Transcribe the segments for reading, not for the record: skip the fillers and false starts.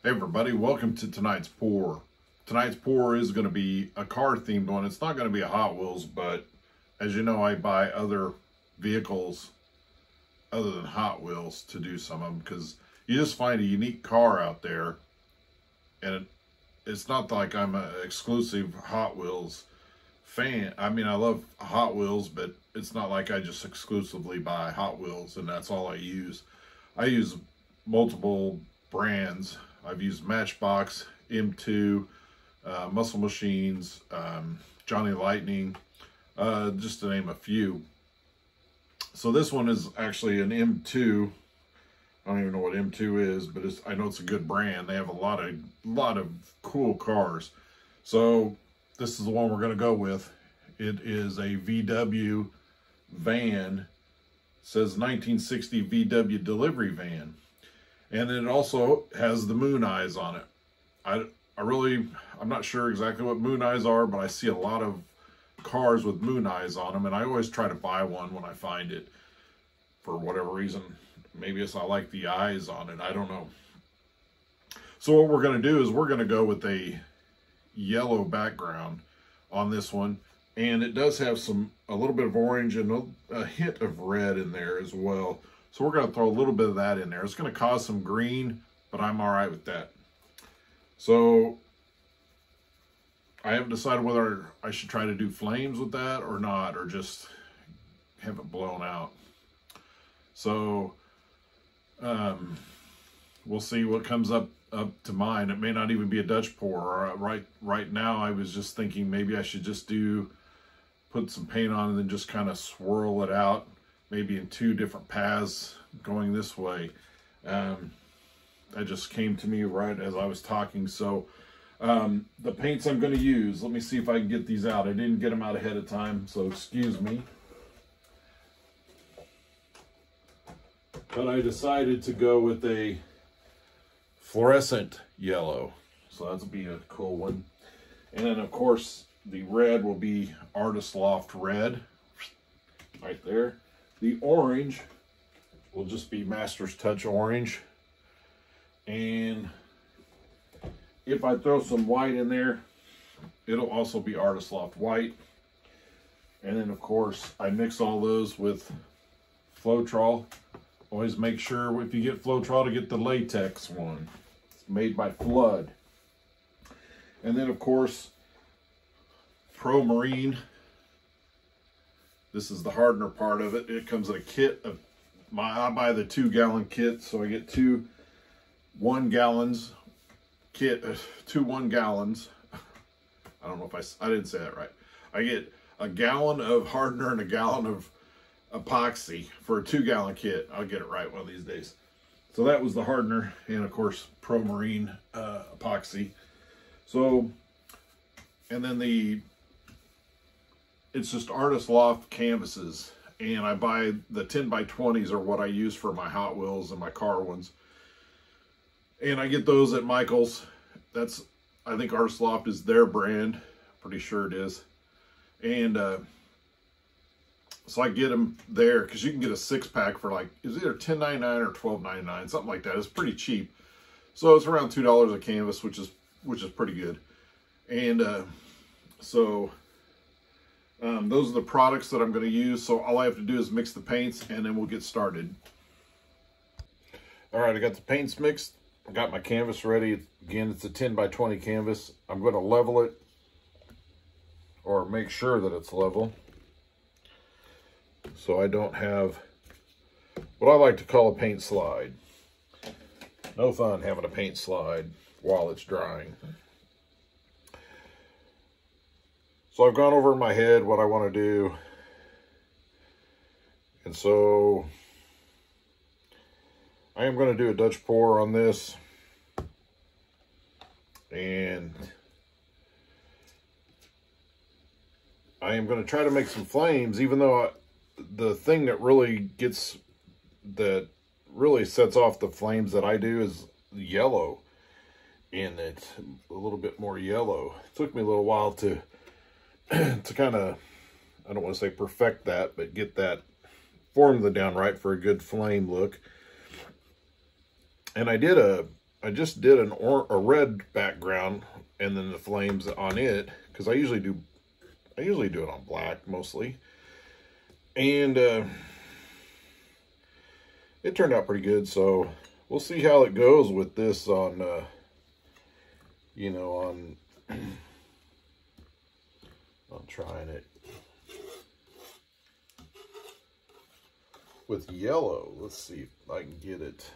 Hey everybody, welcome to tonight's pour. Tonight's pour is going to be a car themed one. It's not going to be a Hot Wheels, but as you know, I buy other vehicles other than Hot Wheels to do some of them because you just find a unique car out there, and it's not like I'm an exclusive Hot Wheels fan. I mean, I love Hot Wheels, but it's not like I just exclusively buy Hot Wheels and that's all I use. I use multiple brands. I've used Matchbox, M2, Muscle Machines, Johnny Lightning, just to name a few. So this one is actually an M2. I don't even know what M2 is, but I know it's a good brand. They have a lot of cool cars. So this is the one we're going to go with. It is a VW van. It says 1960 VW delivery van. And it also has the moon eyes on it. I'm not sure exactly what moon eyes are, but I see a lot of cars with moon eyes on them, and I always try to buy one when I find it for whatever reason. Maybe it's I like the eyes on it, I don't know. So what we're going to do is we're going to go with a yellow background on this one, and it does have a little bit of orange and a hint of red in there as well. So we're going to throw a little bit of that in there. It's going to cause some green, but I'm all right with that. So I haven't decided whether I should try to do flames with that or not, or just have it blown out. So we'll see what comes up to mine. It may not even be a Dutch pour. Right now I was just thinking maybe I should just put some paint on and then just kind of swirl it out, maybe in two different paths going this way. That just came to me right as I was talking. So the paints I'm going to use, let me see if I can get these out. I didn't get them out ahead of time, so excuse me. But I decided to go with a fluorescent yellow. So that'll be a cool one. And then of course the red will be Artist Loft Red right there. The orange will just be Master's Touch Orange. And if I throw some white in there, it'll also be Artist Loft White. And then of course I mix all those with Floetrol. Always make sure if you get Floetrol to get the latex one. It's made by Flood. And then of course Pro Marine. This is the hardener part of it. It comes in a kit of I buy the 2-gallon kit, so I get two 1-gallons kit, 2 1-gallons. I don't know if I didn't say that right. I get a gallon of hardener and a gallon of epoxy for a 2-gallon kit. I'll get it right one of these days. So that was the hardener, and of course Pro Marine epoxy. So, and then it's just Artist Loft canvases, and I buy the 10x20s are what I use for my Hot Wheels and my car ones. And I get those at Michael's. I think Artist Loft is their brand. Pretty sure it is. And so I get them there because you can get a 6-pack for like, it's either $10.99 or $12.99, something like that. It's pretty cheap. So it's around $2 a canvas, which is pretty good. And those are the products that I'm going to use. So all I have to do is mix the paints and then we'll get started. All right, I got the paints mixed. I got my canvas ready. Again, it's a 10x20 canvas. I'm going to level it or make sure that it's level, so I don't have what I like to call a paint slide. No fun having a paint slide while it's drying. So I've gone over in my head what I want to do. And so I am going to do a Dutch pour on this. And I am going to try to make some flames, even though the thing that really sets off the flames that I do is yellow. And it's a little bit more yellow. It took me a little while to kind of, I don't want to say perfect that, but get that formula down right for a good flame look. And I did I just did a red background and then the flames on it, because I usually do it on black mostly, and it turned out pretty good. So we'll see how it goes with this on you know, on trying it with yellow. Let's see if I can get it.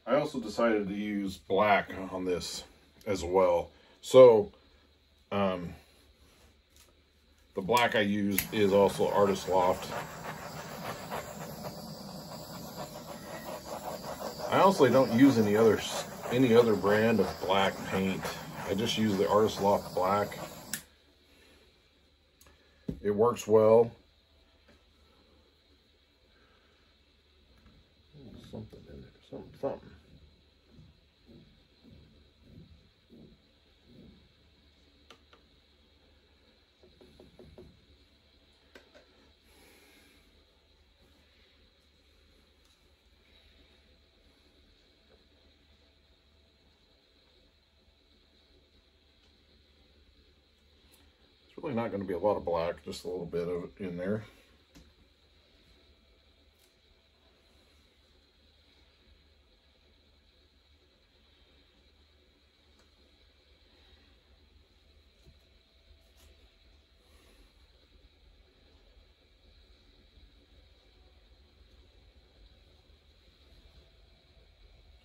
I also decided to use black on this as well. So, the black I used is also Artist Loft. I honestly don't use any other brand of black paint. I just use the Artist Loft black. It works well. Something in there, something. It's really not going to be a lot of black, just a little bit of it in there.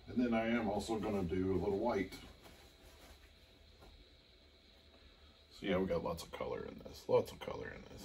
And then I am also going to do a little white. So yeah, we got lots of color in this. Lots of color in this.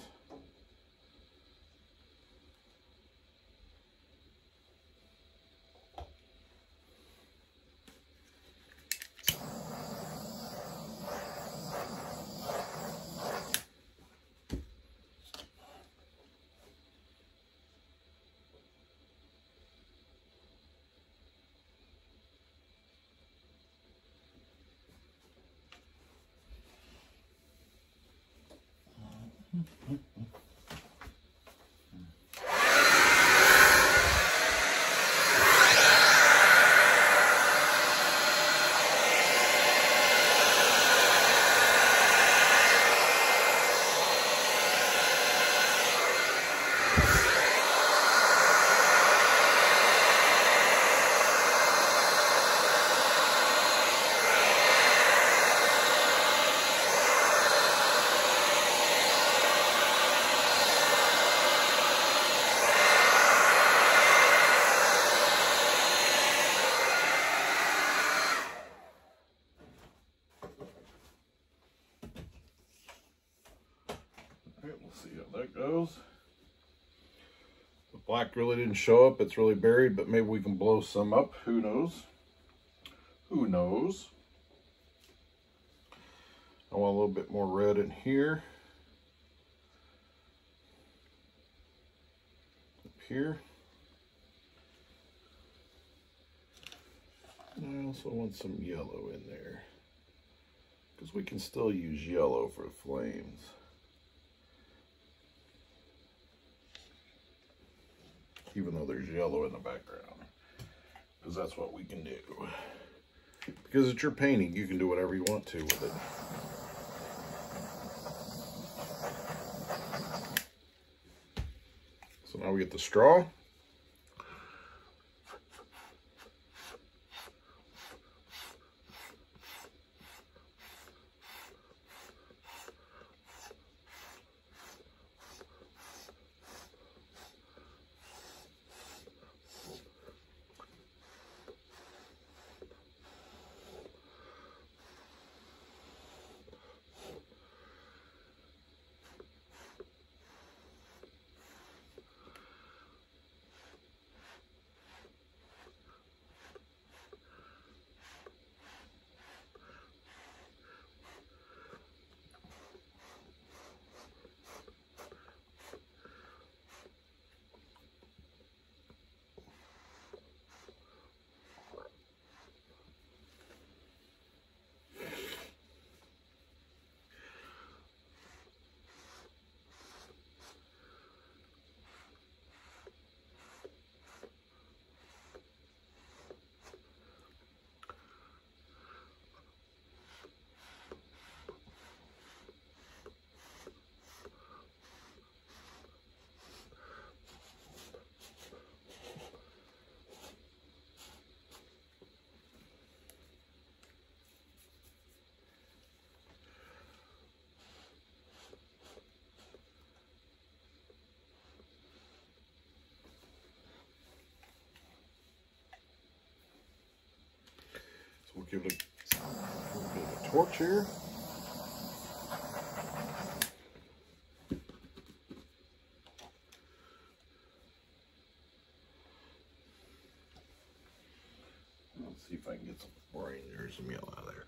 See how that goes. The black really didn't show up. It's really buried, but maybe we can blow some up. Who knows? Who knows? I want a little bit more red in here. Up here. I also want some yellow in there, because we can still use yellow for flames. Even though there's yellow in the background, because that's what we can do. Because it's your painting, you can do whatever you want to with it. So now we get the straw. We'll give it a torch here. Let's see if I can get some orange or some yellow out of there.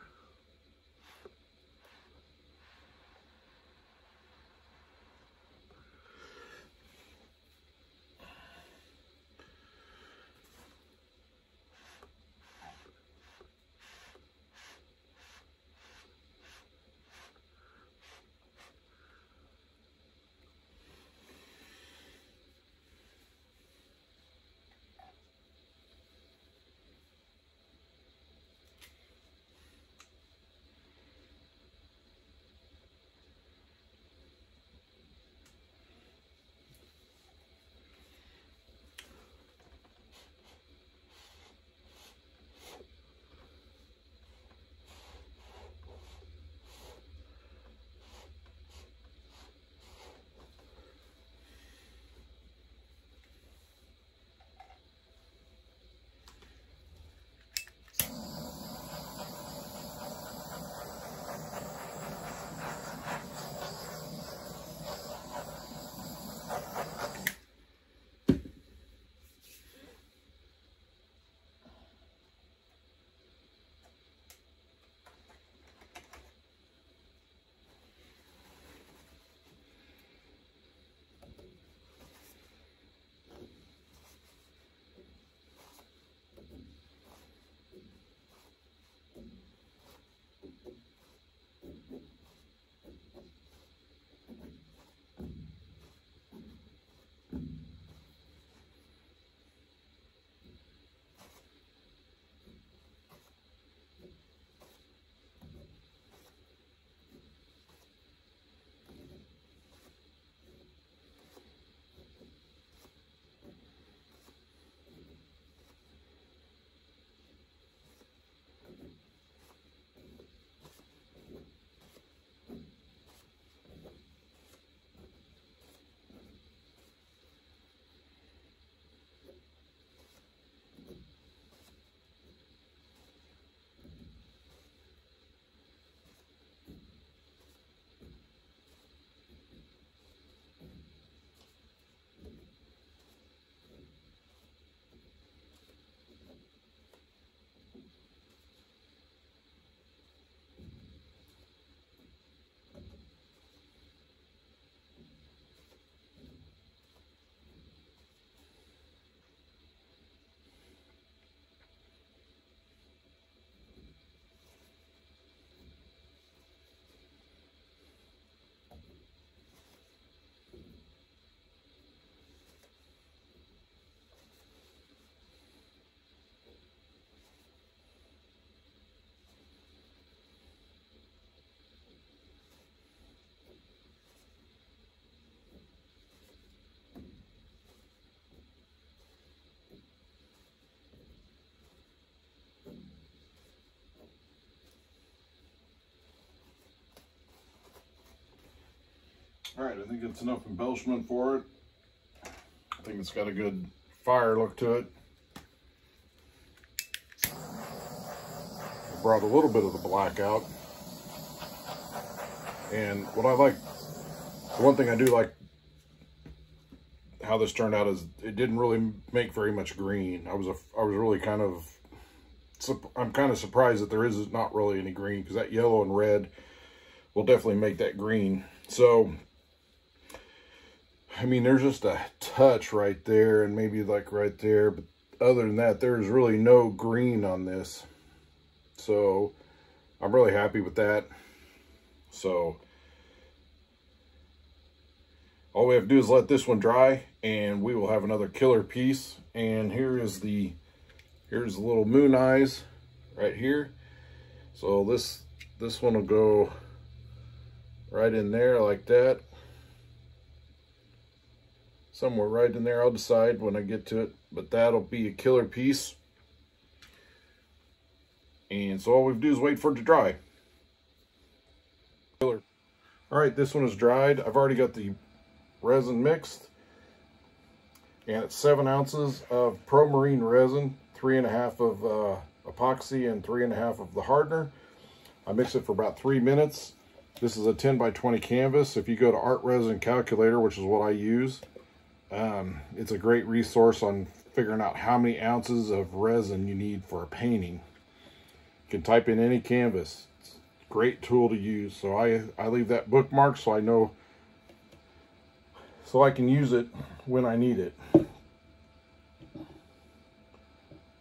All right, I think it's enough embellishment for it. I think it's got a good fire look to it. I brought a little bit of the black out. And what I like, the one thing I do like how this turned out is it didn't really make very much green. I was really kind of, I'm kind of surprised that there is not really any green, because that yellow and red will definitely make that green. So, I mean, there's just a touch right there and maybe like right there, but other than that, there's really no green on this. So I'm really happy with that. So all we have to do is let this one dry and we will have another killer piece. And here's the little moon eyes right here. So this one will go right in there like that. Somewhere right in there. I'll decide when I get to it, but that'll be a killer piece. And so all we have to do is wait for it to dry. Killer. All right, this one is dried. I've already got the resin mixed, and it's 7 ounces of Pro Marine resin, 3.5 of epoxy, and 3.5 of the hardener. I mix it for about 3 minutes. This is a 10 by 20 canvas. If you go to Art Resin Calculator, which is what I use, it's a great resource on figuring out how many ounces of resin you need for a painting. You can type in any canvas. It's a great tool to use. So I leave that bookmark so I know, so I can use it when I need it.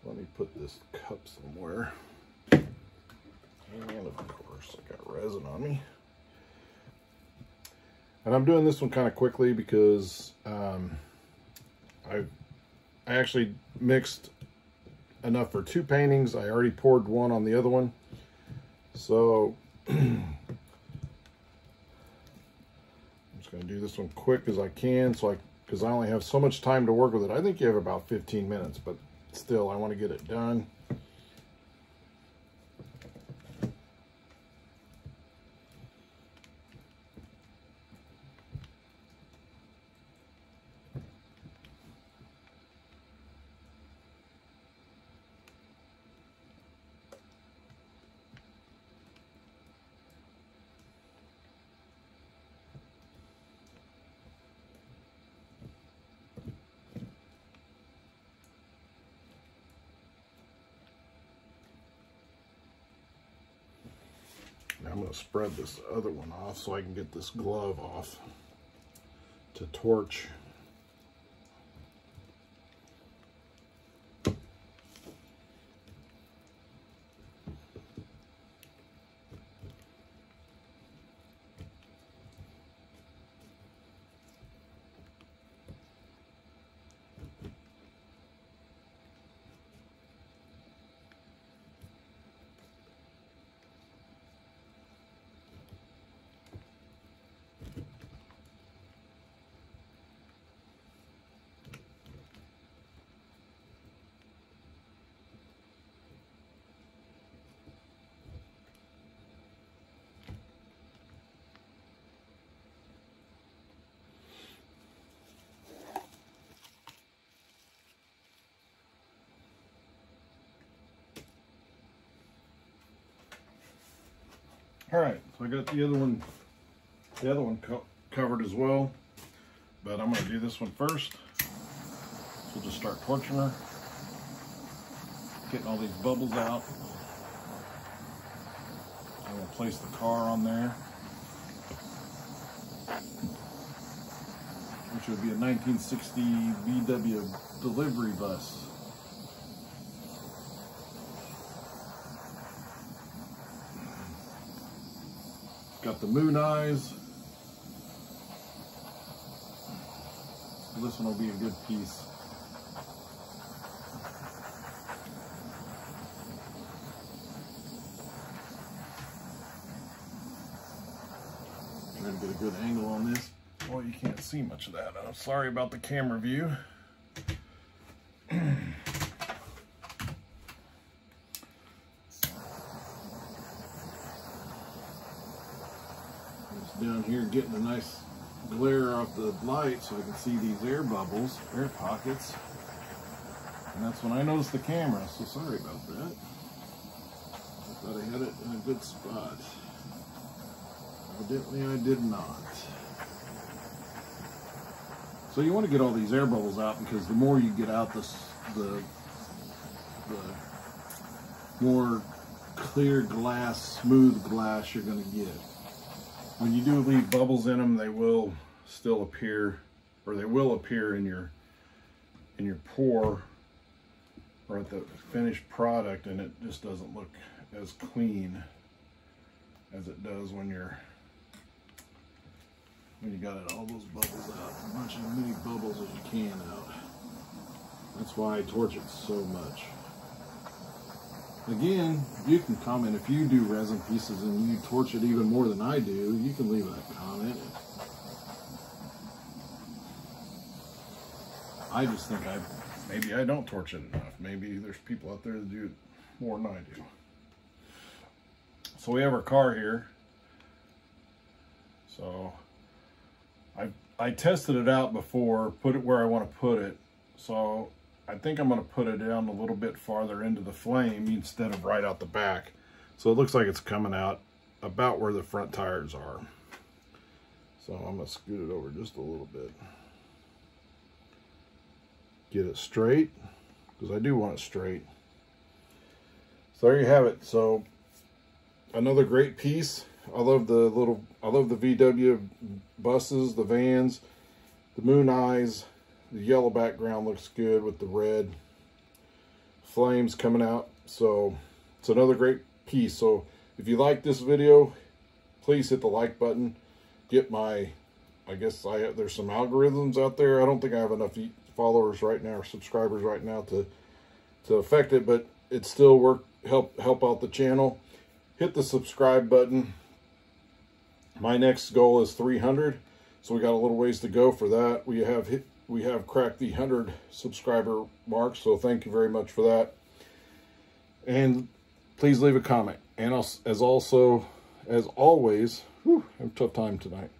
Let me put this cup somewhere. And of course I got resin on me. And I'm doing this one kind of quickly because I actually mixed enough for 2 paintings. I already poured one on the other one. So I'm just going to do this one quick as I can, because I only have so much time to work with it. I think you have about 15 minutes, but still I want to get it done. I'm going to spread this other one off so I can get this glove off to torch. All right, so I got the other one covered as well, but I'm going to do this one first. So we'll just start torching her, getting all these bubbles out. I'm going to place the car on there, which would be a 1960 VW delivery bus. Got the moon eyes. This one will be a good piece. Trying to get a good angle on this. Well, you can't see much of that. I'm sorry about the camera view. Down here getting a nice glare off the light so I can see these air bubbles, air pockets. And that's when I noticed the camera, so sorry about that. I thought I had it in a good spot. Evidently I did not. So you want to get all these air bubbles out, because the more you get out, the more clear glass, smooth glass you're going to get. When you do leave bubbles in them, they will still appear, or they will appear in your pour or at the finished product, and it just doesn't look as clean as it does when you got all those bubbles out, as many bubbles as you can out. That's why I torch it so much. Again, you can comment if you do resin pieces and you torch it even more than I do. You can leave a comment. I just think maybe I don't torch it enough. Maybe there's people out there that do it more than I do. So we have our car here. So I tested it out before, put it where I want to put it. So I think I'm going to put it down a little bit farther into the flame instead of right out the back. So it looks like it's coming out about where the front tires are. So I'm going to scoot it over just a little bit. Get it straight, because I do want it straight. So there you have it. So another great piece. I love the VW buses, the vans, the moon eyes. The yellow background looks good with the red flames coming out. So it's another great piece. So if you like this video, please hit the like button. Get my, there's some algorithms out there. I don't think I have enough followers right now or subscribers right now to affect it, but it still help out the channel. Hit the subscribe button. My next goal is 300, so we got a little ways to go for that. We have cracked the 100 subscriber mark, so thank you very much for that. And please leave a comment. And as always, whew, I have a tough time tonight.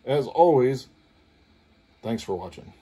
As always, thanks for watching.